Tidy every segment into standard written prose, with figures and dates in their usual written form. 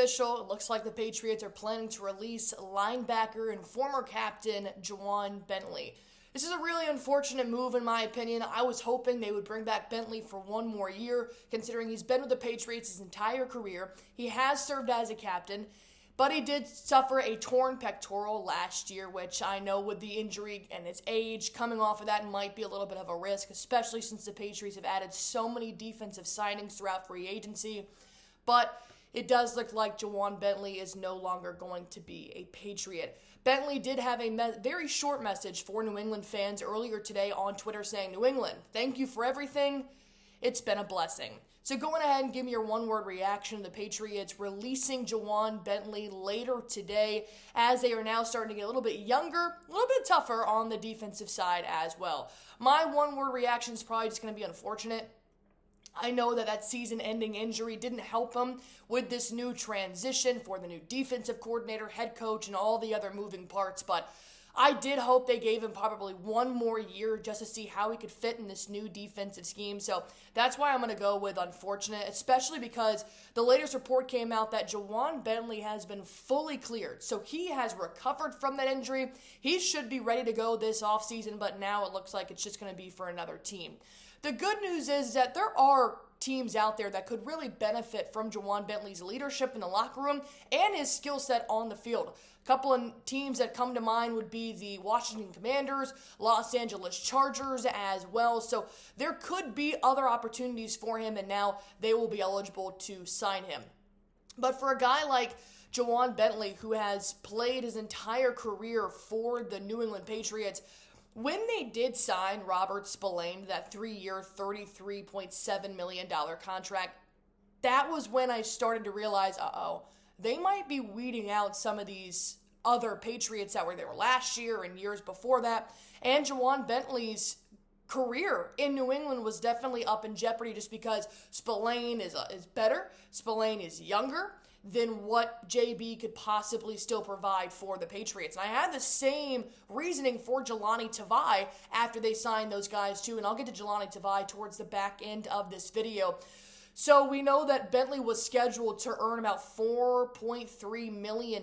official. It looks like the Patriots are planning to release linebacker and former captain Ja'Whaun Bentley. This is a really unfortunate move in my opinion. I was hoping they would bring back Bentley for one more year, considering he's been with the Patriots his entire career. He has served as a captain, but he did suffer a torn pectoral last year, which I know with the injury and his age, coming off of that might be a little bit of a risk, especially since the Patriots have added so many defensive signings throughout free agency. But it does look like Ja'Whaun Bentley is no longer going to be a Patriot. Bentley did have a very short message for New England fans earlier today on Twitter saying, "New England, thank you for everything. It's been a blessing." So go ahead and give me your one-word reaction to the Patriots releasing Ja'Whaun Bentley later today, as they are now starting to get a little bit younger, a little bit tougher on the defensive side as well. My one-word reaction is probably just going to be unfortunate. I know that season-ending injury didn't help him with this new transition for the new defensive coordinator, head coach, and all the other moving parts, but I did hope they gave him probably one more year just to see how he could fit in this new defensive scheme. So that's why I'm going to go with unfortunate, especially because the latest report came out that Ja'Whaun Bentley has been fully cleared. So he has recovered from that injury. He should be ready to go this offseason, but now it looks like it's just going to be for another team. The good news is that there are teams out there that could really benefit from Ja'Whaun Bentley's leadership in the locker room and his skill set on the field. A couple of teams that come to mind would be the Washington Commanders, Los Angeles Chargers as well. So there could be other opportunities for him, and now they will be eligible to sign him. But for a guy like Ja'Whaun Bentley, who has played his entire career for the New England Patriots, when they did sign Robert Spillane, that 3-year, $33.7 million contract, that was when I started to realize, they might be weeding out some of these other Patriots that were there last year and years before that. And Ja'Whaun Bentley's career in New England was definitely up in jeopardy just because Spillane is better, Spillane is younger than what JB could possibly still provide for the Patriots. And I had the same reasoning for Jahlani Tavai after they signed those guys too, and I'll get to Jahlani Tavai towards the back end of this video. So we know that Bentley was scheduled to earn about $4.3 million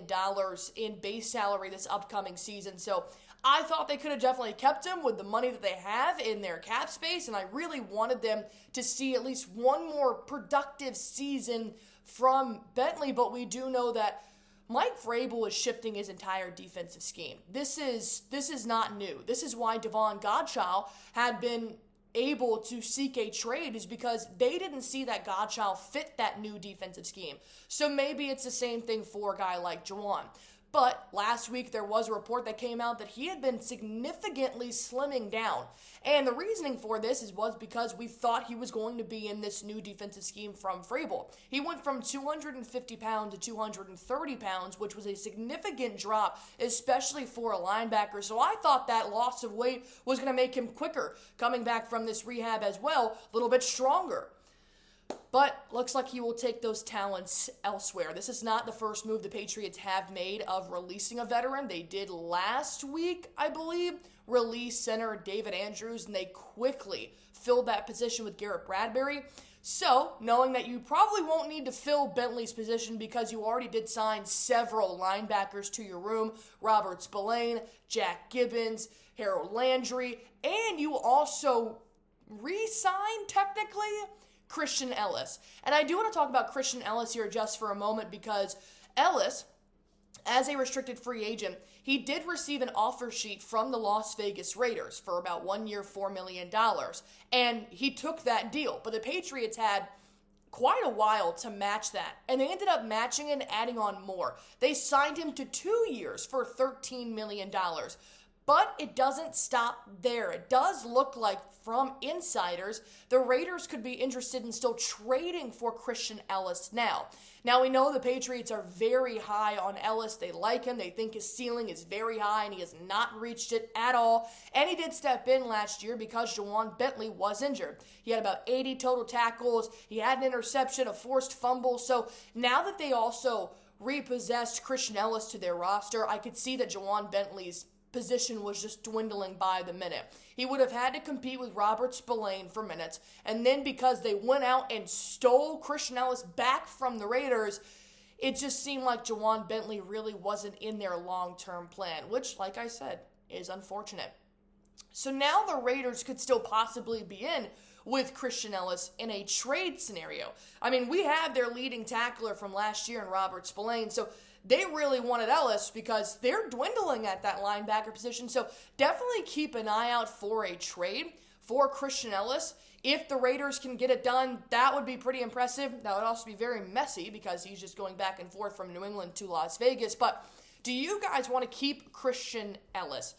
in base salary this upcoming season. So I thought they could have definitely kept him with the money that they have in their cap space, and I really wanted them to see at least one more productive season from Bentley, but we do know that Mike Vrabel is shifting his entire defensive scheme. This is not new. This is why Davon Godchaux had been able to seek a trade, is because they didn't see that Godchaux fit that new defensive scheme. So maybe it's the same thing for a guy like Ja'Whaun. But last week there was a report that came out that he had been significantly slimming down. And the reasoning for this was because we thought he was going to be in this new defensive scheme from Vrabel. He went from 250 pounds to 230 pounds, which was a significant drop, especially for a linebacker. So I thought that loss of weight was going to make him quicker, coming back from this rehab as well, a little bit stronger. But looks like he will take those talents elsewhere. This is not the first move the Patriots have made of releasing a veteran. They did last week, I believe, release center David Andrews, and they quickly filled that position with Garrett Bradbury. So, knowing that you probably won't need to fill Bentley's position because you already did sign several linebackers to your room, Robert Spillane, Jack Gibbons, Harold Landry, and you also re-signed, technically, Christian Ellis. And I do want to talk about Christian Ellis here just for a moment, because Ellis, as a restricted free agent, he did receive an offer sheet from the Las Vegas Raiders for about 1 year, $4 million. And he took that deal. But the Patriots had quite a while to match that, and they ended up matching it and adding on more. They signed him to 2 years for $13 million. But it doesn't stop there. It does look like, from insiders, the Raiders could be interested in still trading for Christian Ellis now. Now, we know the Patriots are very high on Ellis. They like him. They think his ceiling is very high, and he has not reached it at all. And he did step in last year because Ja'Whaun Bentley was injured. He had about 80 total tackles. He had an interception, a forced fumble. So now that they also repossessed Christian Ellis to their roster, I could see that Ja'Whaun Bentley's position was just dwindling by the minute. He would have had to compete with Robert Spillane for minutes, and then because they went out and stole Christian Ellis back from the Raiders, it just seemed like Ja'Whaun Bentley really wasn't in their long-term plan, which, like I said, is unfortunate. So now the Raiders could still possibly be in with Christian Ellis in a trade scenario. I mean, we have their leading tackler from last year in Robert Spillane, so they really wanted Ellis because they're dwindling at that linebacker position. So definitely keep an eye out for a trade for Christian Ellis. If the Raiders can get it done, that would be pretty impressive. That would also be very messy because he's just going back and forth from New England to Las Vegas. But do you guys want to keep Christian Ellis?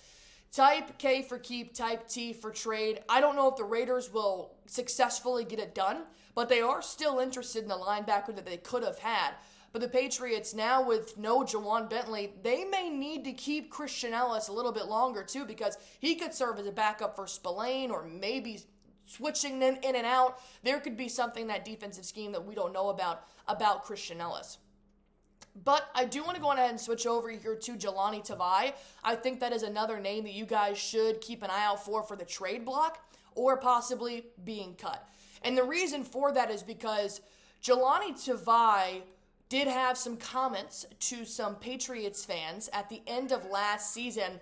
Type K for keep, type T for trade. I don't know if the Raiders will successfully get it done, but they are still interested in the linebacker that they could have had. But the Patriots now with no Ja'Whaun Bentley, they may need to keep Christian Ellis a little bit longer too because he could serve as a backup for Spillane or maybe switching them in and out. There could be something in that defensive scheme that we don't know about Christian Ellis. But I do want to go ahead and switch over here to Jahlani Tavai. I think that is another name that you guys should keep an eye out for the trade block or possibly being cut. And the reason for that is because Jahlani Tavai did have some comments to some Patriots fans at the end of last season,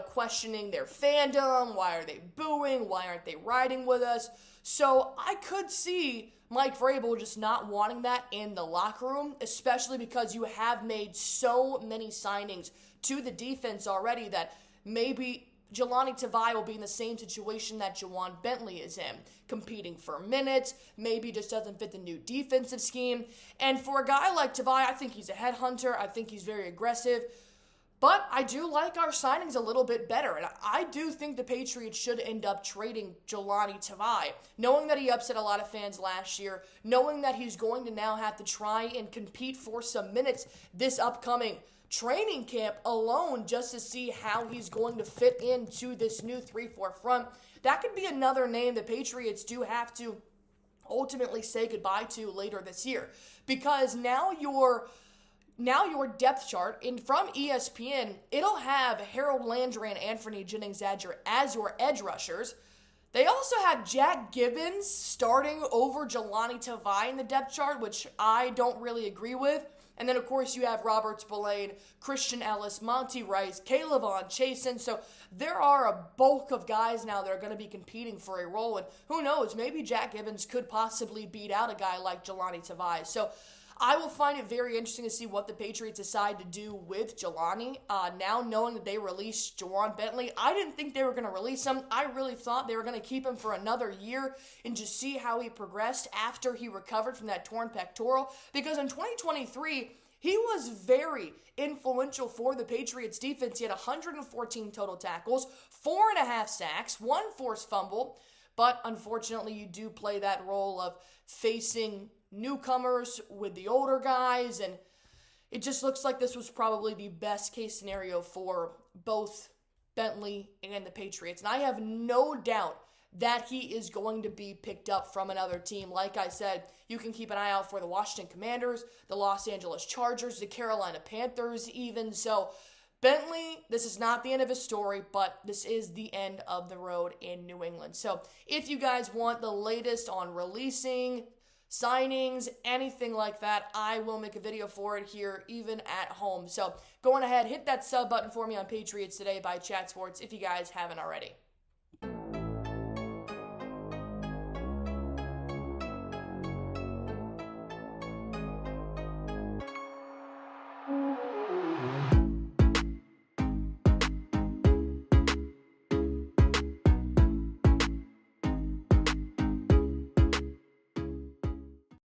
questioning their fandom. Why are they booing? Why aren't they riding with us? So I could see Mike Vrabel just not wanting that in the locker room, especially because you have made so many signings to the defense already that maybe Jahlani Tavai will be in the same situation that Ja'Whaun Bentley is in, competing for minutes, maybe just doesn't fit the new defensive scheme. And for a guy like Tavai, I think he's a headhunter. I think he's very aggressive. But I do like our signings a little bit better. And I do think the Patriots should end up trading Jahlani Tavai, knowing that he upset a lot of fans last year, knowing that he's going to now have to try and compete for some minutes this upcoming training camp alone just to see how he's going to fit into this new 3-4 front. That could be another name the Patriots do have to ultimately say goodbye to later this year. Because now your depth chart from ESPN, it'll have Harold Landry and Anthony Jennings as your edge rushers. They also have Jack Gibbons starting over Jahlani Tavai in the depth chart, which I don't really agree with. And then, of course, you have Robert Spillane, Christian Ellis, Monty Rice, K'Lavon Chasen. So there are a bulk of guys now that are going to be competing for a role. And who knows, maybe Jack Gibbons could possibly beat out a guy like Jahlani Tavai. So I will find it very interesting to see what the Patriots decide to do with Jahlani. Now knowing that they released Ja'Whaun Bentley, I didn't think they were going to release him. I really thought they were going to keep him for another year and just see how he progressed after he recovered from that torn pectoral. Because in 2023, he was very influential for the Patriots defense. He had 114 total tackles, 4.5 sacks, 1 forced fumble. But unfortunately, you do play that role of facing newcomers with the older guys, and it just looks like this was probably the best case scenario for both Bentley and the Patriots. And I have no doubt that he is going to be picked up from another team. Like I said, you can keep an eye out for the Washington Commanders, the Los Angeles Chargers, the Carolina Panthers even. So Bentley, this is not the end of his story, but this is the end of the road in New England. So if you guys want the latest on releasing, signings, anything like that, I will make a video for it here, even at home. So go on ahead, hit that sub button for me on Patriots Today by Chat Sports if you guys haven't already.